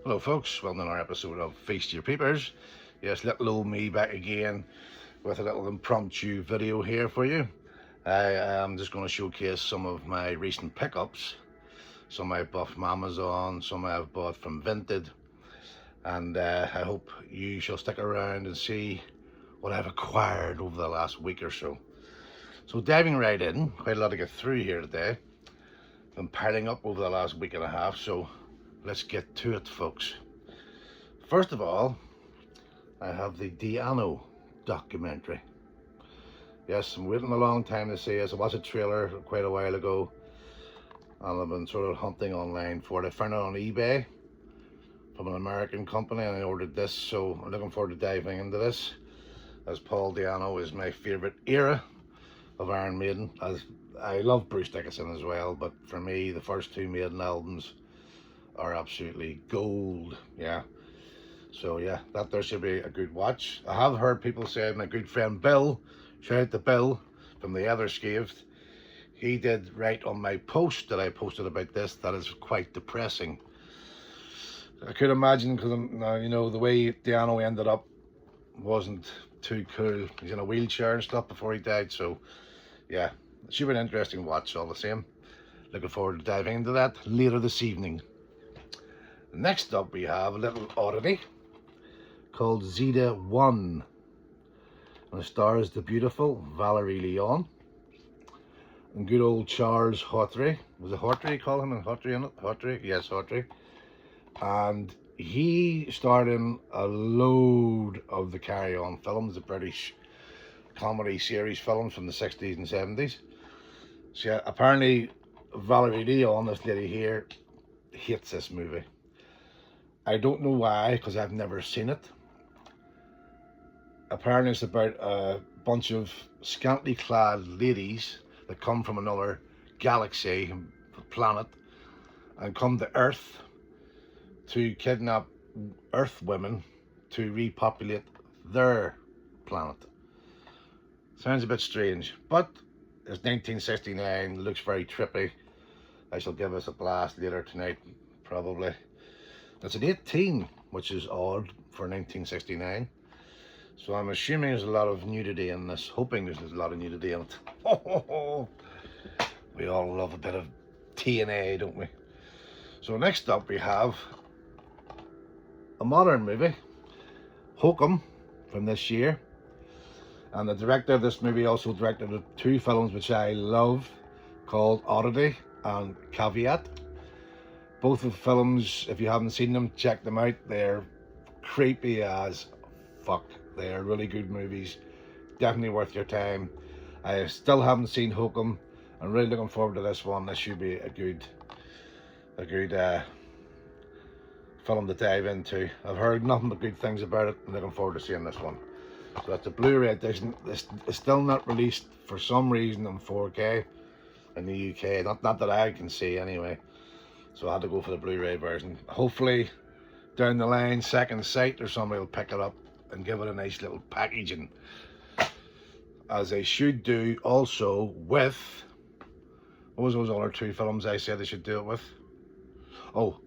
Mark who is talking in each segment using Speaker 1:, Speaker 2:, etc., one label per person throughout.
Speaker 1: Hello folks, welcome to another episode of Feast Your Peepers. Yes, little old me back again with a little impromptu video here for you. I am just going to showcase some of my recent pickups. Some I bought from Amazon, some I have bought from Vinted, and I hope you shall stick around and see what I've acquired over the last week or so. So diving right in, quite a lot to get through here today. Been piling up over the last week and a half, so let's get to it, folks. First of all, I have the Diano documentary. Yes, I'm waiting a long time to see it. I watched a trailer quite a while ago, and I've been sort of hunting online for it. I found it on eBay from an American company, and I ordered this, so I'm looking forward to diving into this, as Paul Diano is my favourite era of Iron Maiden. As I love Bruce Dickinson as well, but for me, the first two Maiden albums are absolutely gold. Yeah, so yeah, that there should be a good watch. I have heard people say, my good friend Bill, shout out to Bill from the Other Scathed, he did write on my post that I posted about this that is quite depressing. I could imagine, because you know, the way Diano ended up wasn't too cool. He's in a wheelchair and stuff before he died, so yeah, it should be an interesting watch all the same. Looking forward to diving into that later this evening. Next up, we have a little oddity called Zeta 1, and it stars the beautiful Valerie Leon and good old Charles Hawtrey. Was it Hawtrey you call him? And Hawtrey in it? Hawtrey? Yes, Hawtrey. And he starred in a load of the Carry On films, the British comedy series films from the 60s and 70s. So yeah, apparently Valerie Leon, this lady here, hates this movie. I don't know why, because I've never seen it. Apparently it's about a bunch of scantily clad ladies that come from another galaxy, planet, and come to Earth to kidnap Earth women to repopulate their planet. Sounds a bit strange, but it's 1969, looks very trippy. I shall give us a blast later tonight, probably. It's an 18, which is odd for 1969. So I'm assuming there's a lot of nudity in this, hoping there's a lot of nudity in it. We all love a bit of TNA, don't we? So next up we have a modern movie, Hokum, from this year. And the director of this movie also directed two films which I love, called Oddity and Caveat. Both of the films, if you haven't seen them, check them out. They're creepy as fuck. They're really good movies. Definitely worth your time. I still haven't seen Hokum. I'm really looking forward to this one. This should be a good film to dive into. I've heard nothing but good things about it. I'm looking forward to seeing this one. So that's a Blu-ray edition. It's still not released for some reason in 4K in the UK. Not that I can see anyway. So I had to go for the Blu-ray version. Hopefully down the line, Second Sight or somebody will pick it up and give it a nice little packaging, as they should do also with, what was those other two films I said they should do it with? Oh,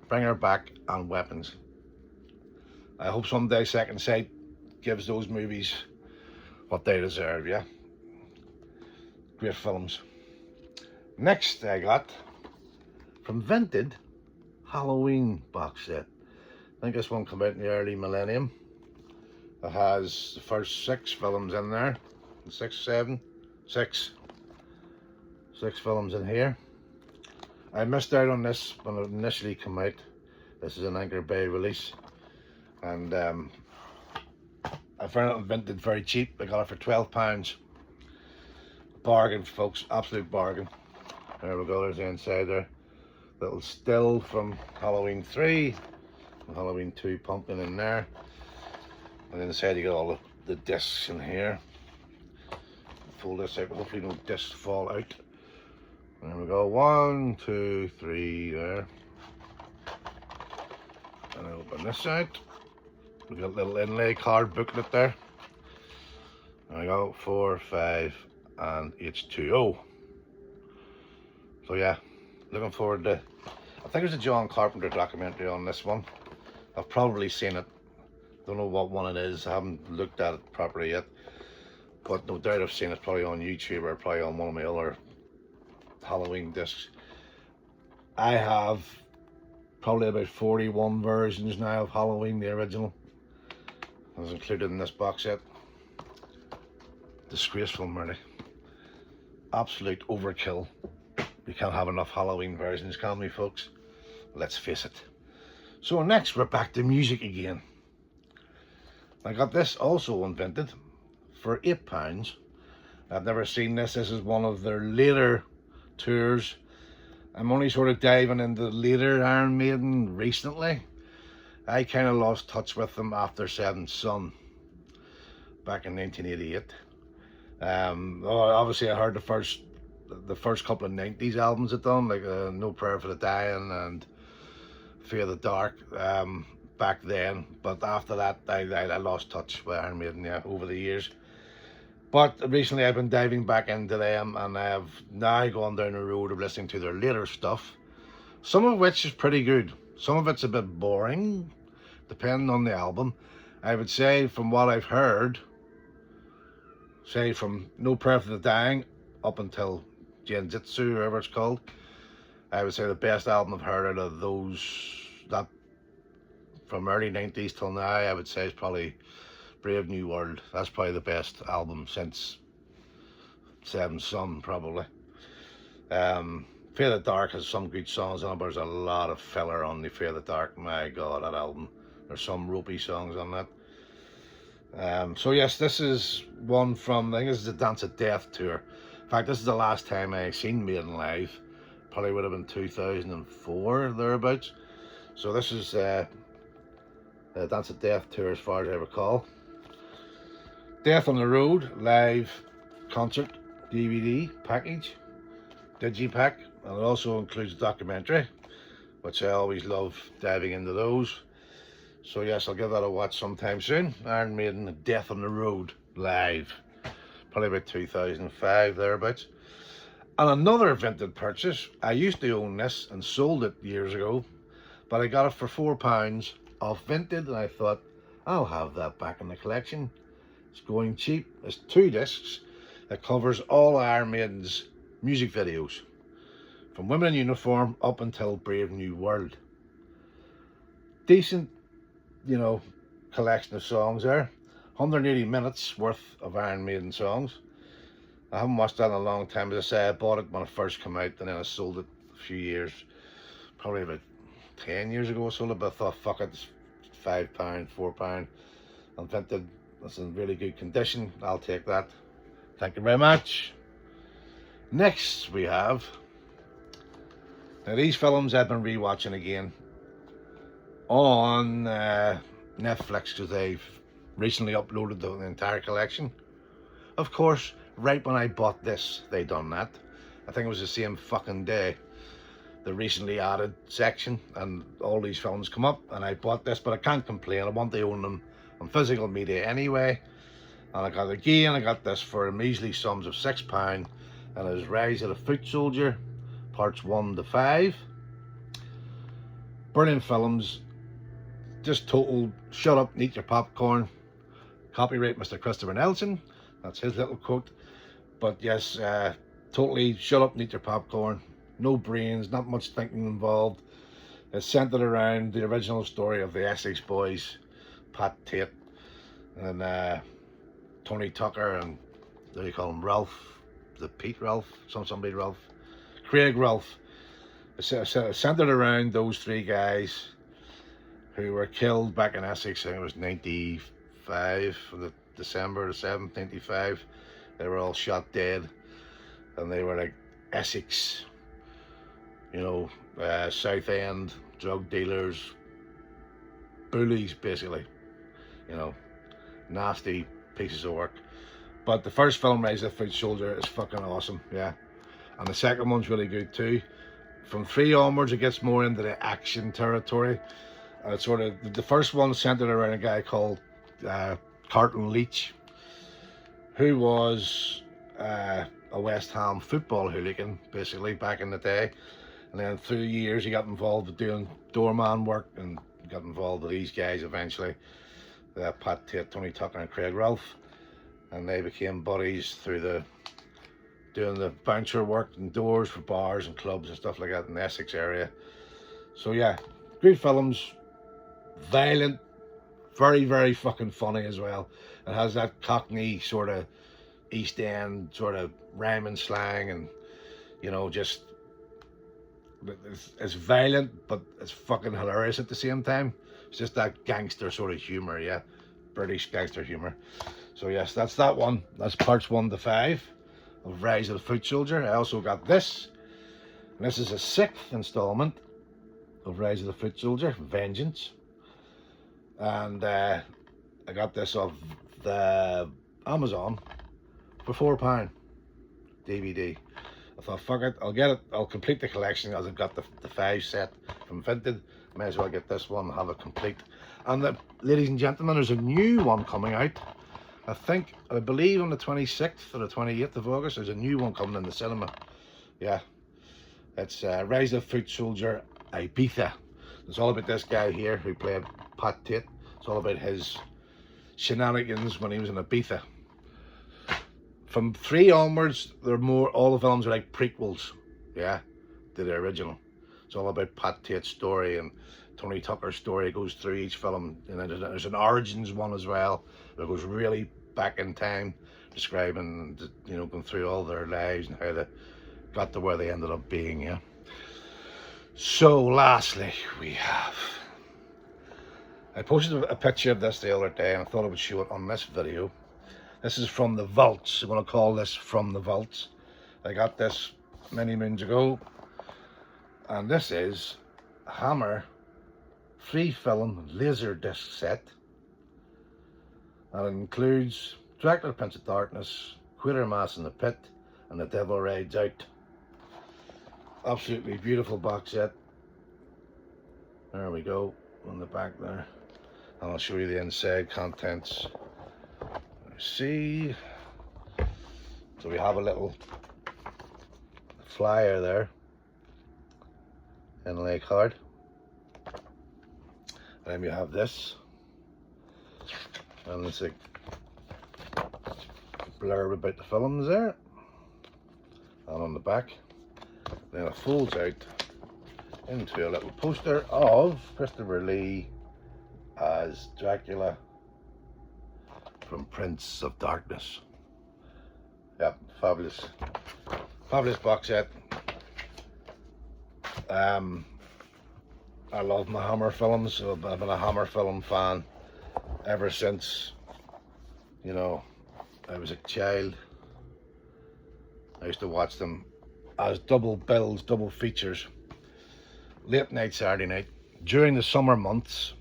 Speaker 1: Bring Her Back and Weapons. I hope someday Second Sight gives those movies what they deserve, yeah? Great films. Next I got, from Vinted, Halloween box set. I think this one came out in the early millennium. It has the first 6 films in there. 6 films in here. I missed out on this when it initially came out. This is an Anchor Bay release, and I found it on Vinted very cheap. I got it for £12. Bargain, folks, absolute bargain. There we go, there's the inside there. Little still from Halloween 3, and Halloween 2 pumping in there. And inside you got all the discs in here. Fold this out, hopefully no discs fall out. There we go, 1, 2, 3 there. And I open this out. We got a little inlay card booklet there. There we go, 4, 5, and H2O. So yeah, looking forward to, I think there's a John Carpenter documentary on this one. I've probably seen it. Don't know what one it is. I haven't looked at it properly yet. But no doubt I've seen it probably on YouTube or probably on one of my other Halloween discs. I have probably about 41 versions now of Halloween, the original. It was included in this box set. Disgraceful, really. Absolute overkill. We can't have enough Halloween versions, can we, folks? Let's face it. So next we're back to music again. I got this also invented for £8. I've never seen this. This is one of their later tours. I'm only sort of diving into later Iron Maiden recently. I kind of lost touch with them after Seventh Son back in 1988. Obviously I heard the first couple of 90s albums they'd done, like No Prayer for the Dying and Fear the Dark, back then. But after that I lost touch with Iron Maiden, yeah, over the years. But recently I've been diving back into them, and I have now gone down the road of listening to their later stuff, some of which is pretty good. Some of it's a bit boring, depending on the album. I would say, from what I've heard, say from No Prayer for the Dying up until Genjitsu, whatever it's called, I would say the best album I've heard out of those, that from early 90s till now, I would say is probably Brave New World. That's probably the best album since Seventh Son, probably. Fear the Dark has some good songs on it, but there's a lot of filler on the Fear the Dark. My God, that album. There's some ropey songs on that. So yes, this is one from, I think this is the Dance of Death tour. In fact, this is the last time I seen Maiden live. Probably would have been 2004, thereabouts. So this is the Dance of Death tour as far as I recall. Death on the Road live concert DVD package, digipack, and it also includes a documentary, which I always love diving into those. So yes, I'll give that a watch sometime soon. Iron Maiden, Death on the Road live, probably about 2005, thereabouts. And another vintage purchase. I used to own this and sold it years ago, but I got it for £4 off Vinted, and I thought, I'll have that back in the collection. It's going cheap. It's 2 discs that covers all Iron Maiden's music videos, from Women in Uniform up until Brave New World. Decent, you know, collection of songs there. 180 minutes worth of Iron Maiden songs. I haven't watched that in a long time. As I say, I bought it when it first came out, and then I sold it a few years, probably about 10 years ago I sold it, but I thought, fuck it, it's £5, £4. And Vinted, it's in really good condition. I'll take that. Thank you very much. Next we have, now these films I've been rewatching again on Netflix, because they've recently uploaded the entire collection. Of course, right when I bought this, they done that. I think it was the same fucking day, the recently added section, and all these films come up, and I bought this, but I can't complain. I want to own them on physical media anyway. And I got this for a measly sums of £6, and it was Rise of the Foot Soldier, parts 1 to 5. Brilliant films, just total shut up and eat your popcorn. Copyright Mr. Christopher Nelson, that's his little quote. But yes, totally shut up and eat your popcorn. No brains, not much thinking involved. It's centered around the original story of the Essex Boys, Pat Tate and Tony Tucker, and what do you call him, Ralph? The Pete Ralph? Somebody Ralph? Craig Ralph. It's centered around those 3 guys who were killed back in Essex. I think it was 95, December the 7th, 95. They were all shot dead, and they were like Essex, you know, South End drug dealers, bullies, basically, you know, nasty pieces of work. But the first film, Rise of the Foot Soldier, is fucking awesome, yeah. And the second one's really good too. From 3 onwards, it gets more into the action territory. It's sort of, the first one centered around a guy called Carlton Leach, who was a West Ham football hooligan, basically, back in the day. And then through the years, he got involved with doing doorman work and got involved with these guys eventually. Pat Tate, Tony Tucker and Craig Ralph. And they became buddies through doing the bouncer work indoors for bars and clubs and stuff like that in the Essex area. So yeah, great films, violent, very, very fucking funny as well. It has that Cockney sort of East End sort of rhyming slang, and you know, just it's violent, but it's fucking hilarious at the same time. It's just that gangster sort of humour, yeah, British gangster humour. So yes, that's that one. That's parts 1 to 5 of Rise of the Foot Soldier. I also got this, and this is a 6th installment of Rise of the Foot Soldier, Vengeance. And I got this off the Amazon for £4 DVD. I thought, fuck it, I'll get it, I'll complete the collection as I've got the 5 set from Vinted. May as well get this one and have it complete. And ladies and gentlemen, there's a new one coming out. I believe on the 26th or the 28th of August, there's a new one coming in the cinema. Yeah, it's Rise of the Foot Soldier Ibiza. It's all about this guy here who played Pat Tate. It's all about his shenanigans when he was in Ibiza. From 3 onwards, all the films are like prequels, yeah, to the original. It's all about Pat Tate's story and Tony Tucker's story. It goes through each film, and then there's an Origins one as well. It goes really back in time, describing, you know, going through all their lives and how they got to where they ended up being, yeah. So lastly, I posted a picture of this the other day, and I thought I would show it on this video. This is from the vaults. I'm going to call this From the Vaults. I got this many moons ago, and this is a Hammer 3-film Laserdisc set. And it includes Dracula, Prince of Darkness, Quatermass in the Pit, and The Devil Rides Out. Absolutely beautiful box set. There we go, on the back there. And I'll show you the inside contents. See, so we have a little flyer there, inlay card, and then you have this, and it's a blurb about the films there, and on the back, then it folds out into a little poster of Christopher Lee as Dracula from Prince of Darkness. Yep, fabulous box set. I love my Hammer films. I've been a Hammer film fan ever since, you know, I was a child. I used to watch them as double bills, double features, late night Saturday night, during the summer months.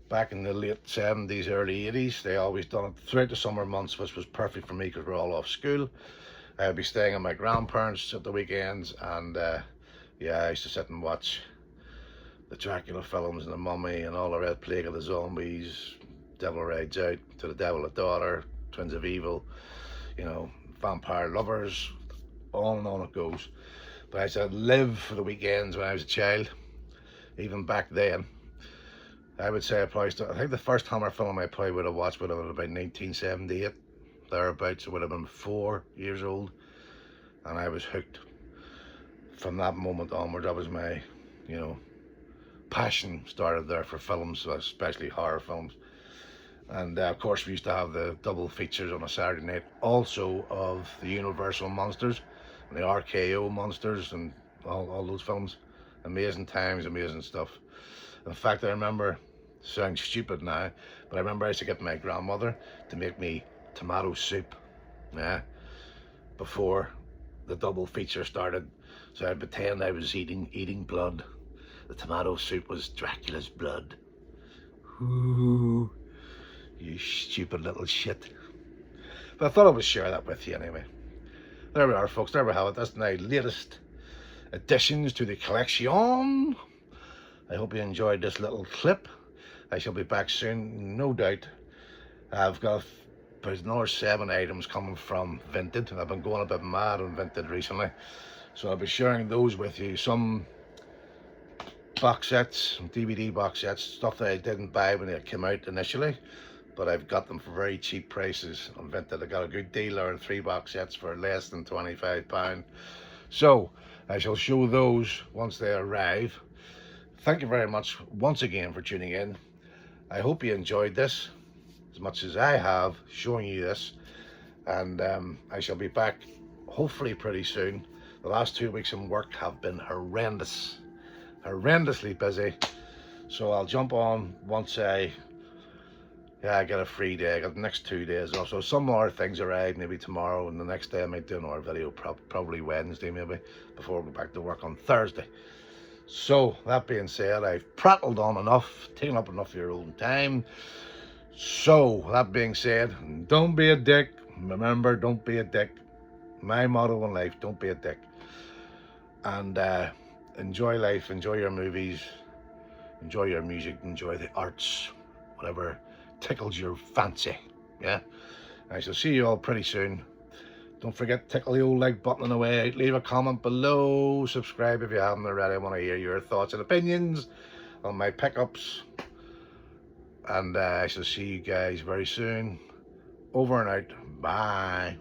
Speaker 1: Back in the late 70s, early 80s, they always done it throughout the summer months, which was perfect for me because we're all off school. I would be staying at my grandparents at the weekends, and yeah, I used to sit and watch the Dracula films and the Mummy and all the Red Plague of the Zombies, Devil Rides Out, To the Devil a Daughter, Twins of Evil, you know, Vampire Lovers, on and on it goes. But I used to live for the weekends when I was a child, even back then. I would say I think the first Hammer film I probably would have watched would have been about 1978, thereabouts. I would have been 4 years old, and I was hooked. From that moment onward, that was my, you know, passion started there for films, especially horror films. And of course we used to have the double features on a Saturday night, also of the Universal monsters and the RKO monsters and all those films. Amazing times, amazing stuff. In fact, I remember, sounds stupid now, but I remember I used to get my grandmother to make me tomato soup, yeah, before the double feature started. So I'd pretend I was eating blood. The tomato soup was Dracula's blood. Ooh, you stupid little shit. But I thought I would share that with you anyway. There we are, folks. There we have it. That's my latest additions to the collection. I hope you enjoyed this little clip. I shall be back soon, no doubt. I've got another 7 items coming from Vinted, and I've been going a bit mad on Vinted recently. So I'll be sharing those with you. Some box sets, DVD box sets, stuff that I didn't buy when they came out initially, but I've got them for very cheap prices on Vinted. I got a good deal on 3 box sets for less than £25. So I shall show those once they arrive. Thank you very much once again for tuning in. I hope you enjoyed this as much as I have showing you this, and I shall be back hopefully pretty soon. The last 2 weeks in work have been horrendously busy, so I'll jump on once I get a free day. I got the next 2 days off, so some more things arrive maybe tomorrow, and the next day I might do another video, probably Wednesday maybe, before I go back to work on Thursday. So that being said, I've prattled on enough, taken up enough of your own time. So that being said, don't be a dick. Remember, don't be a dick. My motto in life: don't be a dick. And enjoy life, enjoy your movies, enjoy your music, enjoy the arts, whatever tickles your fancy. Yeah, I shall see you all pretty soon. Don't forget to tickle the old like button on the way out. Leave a comment below. Subscribe if you haven't already. I want to hear your thoughts and opinions on my pickups. And I shall see you guys very soon. Over and out. Bye.